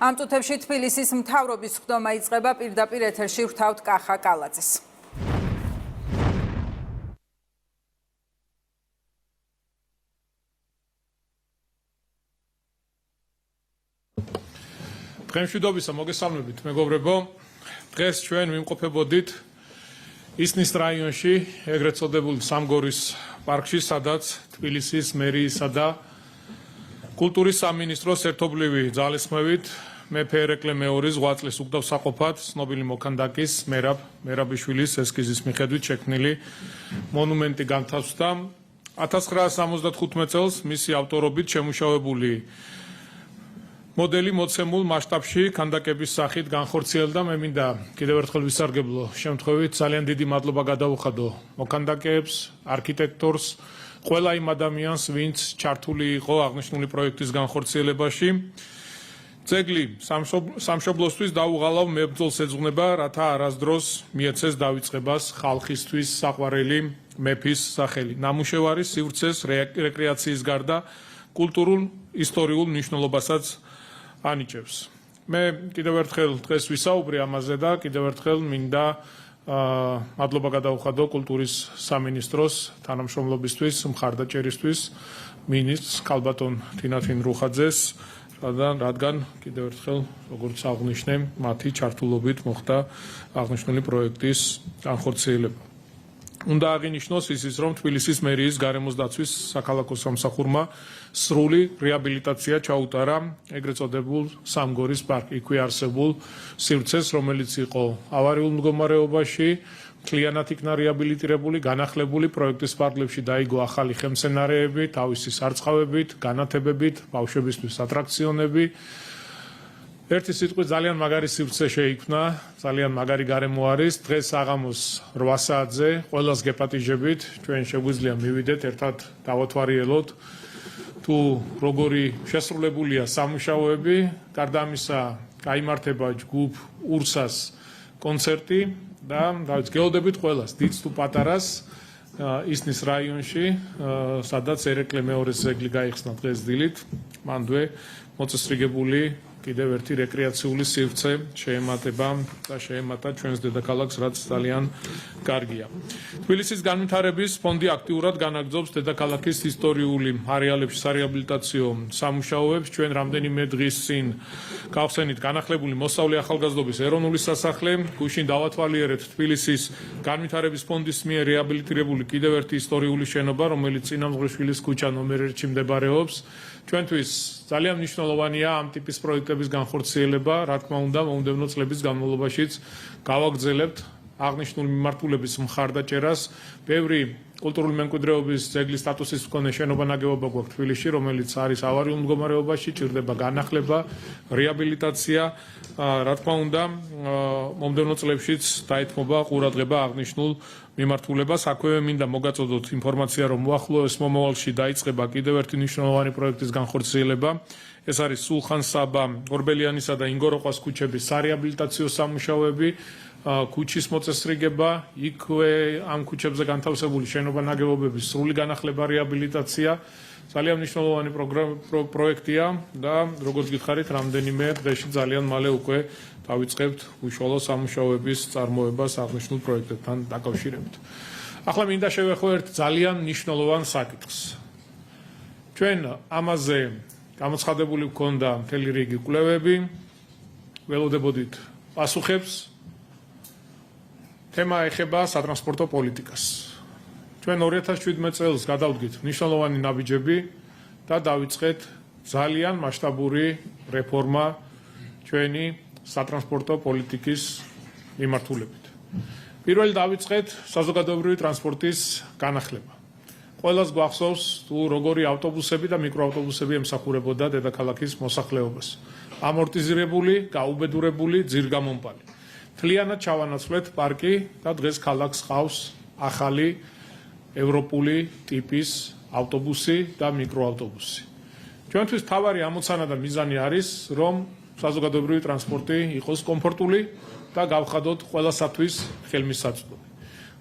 ამ წუთებში თბილისის მთავრობის ხდომა იწყება, პირდაპირ ეთერში ვრთავთ კახა კალაძეს. დღემშვიდობისა მოგესალმებით მეგობრებო. დღეს ჩვენ ვიმყოფებოდით ისნის რაიონში, ეგრეთ წოდებულ სამგორის პარკში, სადაც თბილისის მერიისა და კულტურის სამინისტროს ერთობლივი ძალისხმევით მეფე ერეკლე მეორის ღვაწლის უგდავსაყოფად ცნობილი მოქანდაკის მერაბიშვილის ესკიზის მიხედვით შექმნილი მონუმენტი განთავსდა. 1975 წელს მისი ავტორობით შემუშავებული მოდელი მოცემულ მასშტაბში ქანდაკების სახით განხორციელდა. მე მინდა კიდევ ერთხელ ვისარგებლო შემთხვევით ძალიან დიდი მადლობა გადავუხადო მოქანდაკეებს, არქიტექტორს, ყველა იმ ადამიანს, ვინც ჩართული იყო აღნიშნული პროექტის განხორციელებაში. ძეგლი სამშობლოსთვის დაუღალავ მებრძოლს ეძღვნება, რათა არასდროს მიეცეს დავიწყებას ხალხისთვის საყვარელი მეფის სახელი. ნამუშევარი სივრცეს რეკრეაციის გარდა კულტურულ ისტორიულ მნიშვნელობასაც ანიჭებს. მე კიდევ ერთხელ დღეს ვისაუბრე ამაზე და კიდევ ერთხელ მინდა მადლობა გადავუხადო კულტურის სამინისტროს თანამშრომლობისთვის, მხარდაჭერისთვის, მინისტრს ქალბატონ თინათინ რუხაძეს, რადგან კიდევ ერთხელ როგორც აღნიშნე, მათი ჩართულობით მოხდა აღნიშნული პროექტის განხორციელება. უნდა აღინიშნოს ისიც, რომ თბილისის მერიის გარემოს დაცვის საქალაქო სამსახურმა სრული რეაბილიტაცია ჩაუტარა ეგრეთ წოდებულ სამგორის პარკში, იქვე არსებულ სივრცეს, რომელიც იყო ავარიულ მდგომარეობაში, მთლიანად იქნა რეაბილიტირებული, განახლებული, პროექტის ფარგლებში დაიგო ახალი ხელმცენარეები, თავისი სარწყავებით, განათებებით, ბავშვებისთვის ატრაქციონები. ერთი სიტყვით ძალიან მაგარი სივრცე შეიქმნა, ძალიან მაგარი გარემო არის. დღეს საღამოს 8 საათზე ყველას გეპატიჟებით, ჩვენ შეგვიძლია მივიდეთ, ერთად დავათვალიეროთ თუ როგორი შესრულებულია სამუშაოები. გარდა ამისა, გაიმართება ჯგუფ ურსას კონცერტი და გეოდებით ყველას, დიდს თუ პატარას ისნის რაიონში, სადაც ერეკლე მეორის ძეგლი გაიხსნა დღეს დილით, მანდვე მოწესრიგებული კიდევ ერთი რეკრეაციული სივრცე შეემატება და შეემატა ჩვენს დედაქალაქს, რაც ძალიან კარგია. თბილისის განვითარების ფონდი აქტიურად განაგრძობს დედაქალაქის ისტორიული არეალებში სარეაბილიტაციო სამუშაოებს. ჩვენ რამდენიმე დღის წინ გავხსენით განახლებული მოსწავლე ახალგაზრდობის ეროვნული სასახლე, გუშინ დავათვალიერეთ თბილისის განვითარების ფონდის მიერ რეაბილიტირებული კიდევ ერთი ისტორიული შენობა, რომელიც წინამძღვრიშვილის ქუჩა ნომერ 1-ში მდებარეობს. ჩვენთვის ძალიან მნიშვნელოვანია ამ ტიპის პროექტების განხორციელება, რა თქმა უნდა, მომდევნო წლების განმავლობაშიც გავაგრძელებთ აღნიშნული მიმართულების მხარდაჭერას. ბევრი კულტურული მემკვიდრეობის ძეგლის სტატუსის მქონე შენობა ნაგებობა გვაქვს თბილისში, რომელიც არის ავარიულ მდგომარეობაში, ჭირდება განახლება, რეაბილიტაცია. რა თქმა უნდა, მომდევნო წლებშიც დაეთმობა ყურადღება აღნიშნულ მიმართულებას. აქვევე მინდა მოგაწოდოთ ინფორმაცია, რომ უახლოეს მომავალში დაიწყება კიდევ ერთი მნიშვნელოვანი პროექტის განხორციელება. ეს არის სულხან-საბა, ორბელიანისა და ინგოროყვას ქუჩების სარეაბილიტაციო სამუშაოები, ქუჩის მოწესრიგება, იქვე ამ ქუჩებზე განთავსებული შენობა-ნაგებობების სრული განახლება, რეაბილიტაცია. ძალიან მნიშვნელოვანი პროექტია და როგორც გითხარით, რამდენიმე დღეში ძალიან მალე უკვე დავიწყებთ უშუალო სამუშაოების წარმოებას აღნიშნულ პროექტებთან დაკავშირებით. ახლა მინდა შევეხო ერთ ძალიან მნიშვნელოვან საკითხს. ჩვენ ამაზე გამოცხადებული გვქონდა მთელი რიგი კვლევები, ველოდებოდით პასუხებს. თემა ეხება სატრანსპორტო პოლიტიკას. ჩვენ 2017 წელს გადავდგით მნიშვნელოვანი ნაბიჯები და დავიწყეთ ძალიან მასშტაბური რეფორმა ჩვენი სატრანსპორტო პოლიტიკის მიმართულებით. პირველი დავიწყეთ საზოგადოებრივი ტრანსპორტის განახლება. ყველას გვახსოვს თუ როგორი ავტობუსები და მიკროავტობუსები ემსახურებოდა დედაქალაქის მოსახლეობას. ამორტიზირებული, გაუბედურებული, ძირგამომპალი. მთლიანად ჩავანაცვლეთ პარკი და დღეს ქალაქს ჰყავს ახალი ევროპული ტიპის ავტობუსი და მიკროავტობუსი. ჩვენთვის მთავარი ამოცანა და მიზანი არის, რომ საზოგადოებრივი ტრანსპორტი იყოს კომფორტული და გავხადოთ ყველასათვის ხელმისაწვდომი.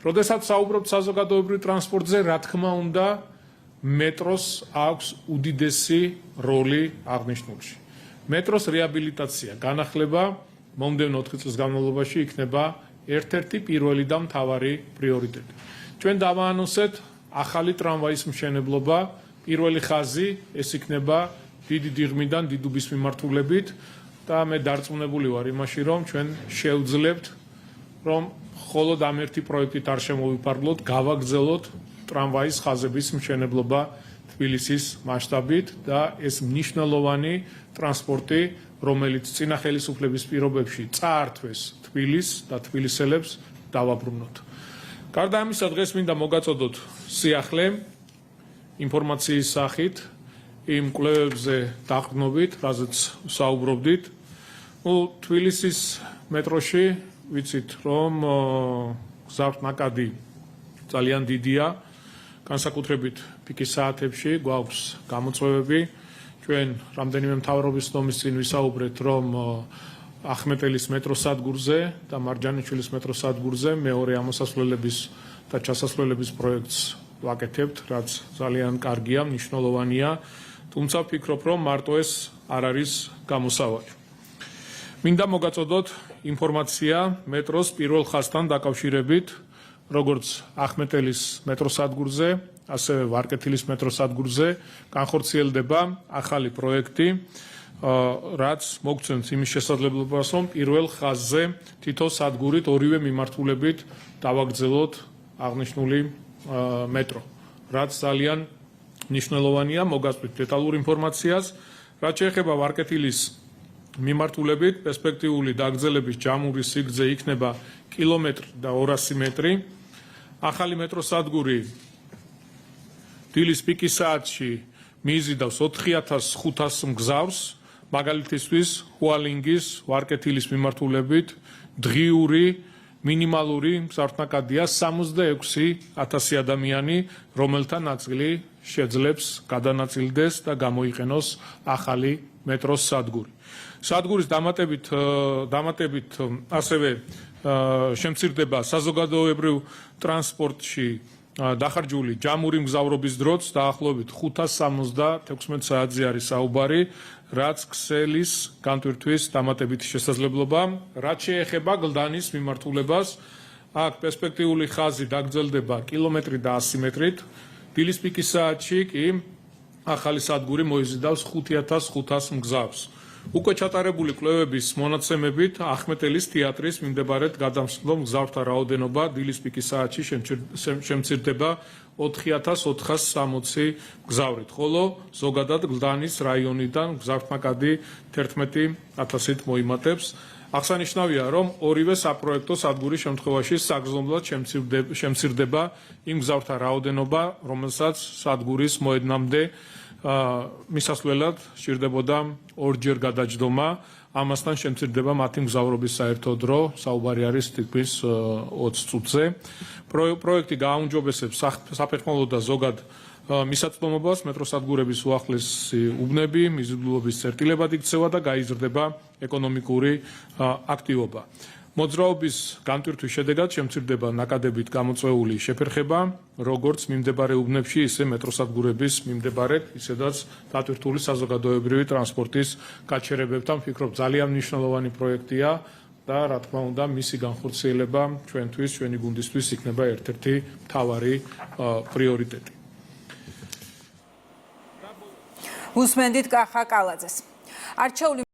როდესაც საუბრობთ საზოგადოებრივ ტრანსპორტზე, რა თქმა უნდა, მეტროს აქვს უდიდესი როლი აღნიშნულში. მეტროს რეაბილიტაცია, განახლება მომდევნო 4 წლის განმავლობაში იქნება ერთ-ერთი პირველი და მთავარი პრიორიტეტი. ჩვენ დავაანონსეთ ახალი ტრამვაის მშენებლობა, პირველი ხაზი ეს იქნება დიდი დიღმიდან დიდუბის მიმართულებით და მე დარწმუნებული ვარ იმაში, რომ ჩვენ შევძლებთ, რომ მხოლოდ ამ ერთი პროექტით არ შემოვიფარგლოთ, გავაგრძელოთ ტრამვაის ხაზების მშენებლობა თბილისის მასშტაბით და ეს მნიშვნელოვანი ტრანსპორტი, რომელიც წინა ხელისუფლების პირობებში წაართვეს თბილისს და თბილისელებს დავაბრუნოთ. გარდა ამისა, დღეს მინდა მოგაწოდოთ სიახლე ინფორმაციის სახით იმ კვლევებზე დაყრდნობით, რაზეც საუბრობდით. თბილისის მეტროში ვიცით, რომ გზავნაკადი ძალიან დიდია, განსაკუთრებით პიკის საათებში გვაქვს გამოწვევები. ჩვენ რამდენიმე მთავრობის ნომის წინ ვისაუბრეთ, რომ ახმეტელის მეტროსადგურზე და მარჯანიშვილის მეტროსადგურზე მეორე ამოსასვლელების და ჩასასვლელების პროექტს ვაკეთებთ, რაც ძალიან კარგია, მნიშვნელოვანია, თუმცა ვფიქრობ, რომ მარტო ეს არ არის გამოსავალი. მინდა მოგაწოდოთ ინფორმაცია მეტროს პირველ ხაზთან დაკავშირებით, როგორც ახმეტელის მეტროსადგურზე, ასევე ვარკეთილის მეტროსადგურზე განხორციელდება ახალი პროექტი, რაც მოგცემს იმის შესაძლებლობას, რომ პირველ ხაზზე თითო სადგურით ორივე მიმართულებით დავაგრძელოთ აღნიშნული მეტრო, რაც ძალიან მნიშვნელოვანია. მოგაწვით დეტალურ ინფორმაციას, რაც შეეხება ვარკეთილის მიმართულებით, პერსპექტიული დაგრძელების ჯამური სიგრძე იქნება კილომეტრი და 200 მეტრი. ახალი მეტროსადგური დილის პიკის საათში მიიზიდავს 4500 მგზავრს, მაგალითისთვის ჰუალინგის ვარკეთილის მიმართულებით დღიური მინიმალური მზარდნაკადია 66,000 ადამიანი, რომელთა ნაწილი შეძლებს გადანაწილდეს და გამოიყენოს ახალი მეტროს სადგური. სადგურის დამატებით ასევე შემცირდება საზოგადოებრივ ტრანსპორტში დახარჯული ჯამური მგზავრობის დროც დაახლოებით 576 საათზე არის საუბარი, რაც ქსელის განტვირთვის დამატებითი შესაძლებლობა. რაც შეეხება გლდანის მიმართულებას, აქ პერსპექტიული ხაზი დაგრძელდება კილომეტრი და 100 მეტრით. დილის პიკის საათში კი ახალი სადგური მოიზიდავს 5500 მგზავრს. უკვე ჩატარებული კვლევების მონაცემებით ახმეტელის თეატრის მიმდებარედ გადამსვლელ მგზავრთა რაოდენობა დილის პიკის საათში შემცირდება 4460 მგზავრით, ხოლო ზოგადად გლდანის რაიონიდან მგზავრთნაკადი 11000-ით მოიმატებს. აღსანიშნავია, რომ ორივე საპროექტო სადგურის შემთხვევაში საგრძნობლად შემცირდება იმ მგზავრთა რაოდენობა, რომელსაც სადგურის მოედნამდე მისასვლელად სჭირდებოდა ორჯერ გადაჯდომა, ამასთან შემცირდება მათი მგზავრობის საერთო დრო, საუბარი არის თითქმის 20 წუთზე. პროექტი გააუმჯობესებს საფეხმავლო და ზოგად მისაწვდომობას, მეტროსადგურების უახლესი უბნები, მიზიდულობის წერტილებად იქცევა და გაიზრდება ეკონომიკური აქტივობა. მოძრაობის განტვირთვის შედეგად შემცირდება ნაკადებით გამოწვეული შეფერხება, როგორც მიმდებარე უბნებში, ისე მეტროსადგურების მიმდებარედ, ისედაც დატვირთული საზოგადოებრივი ტრანსპორტის გაჩერებებთან. ვფიქრობ, ძალიან მნიშვნელოვანი პროექტია და რა თქმა უნდა, მისი განხორციელება ჩვენთვის, ჩვენი გუნდისთვის იქნება ერთ-ერთი მთავარი პრიორიტეტი. უსმენდით კახა კალაძეს. არჩეული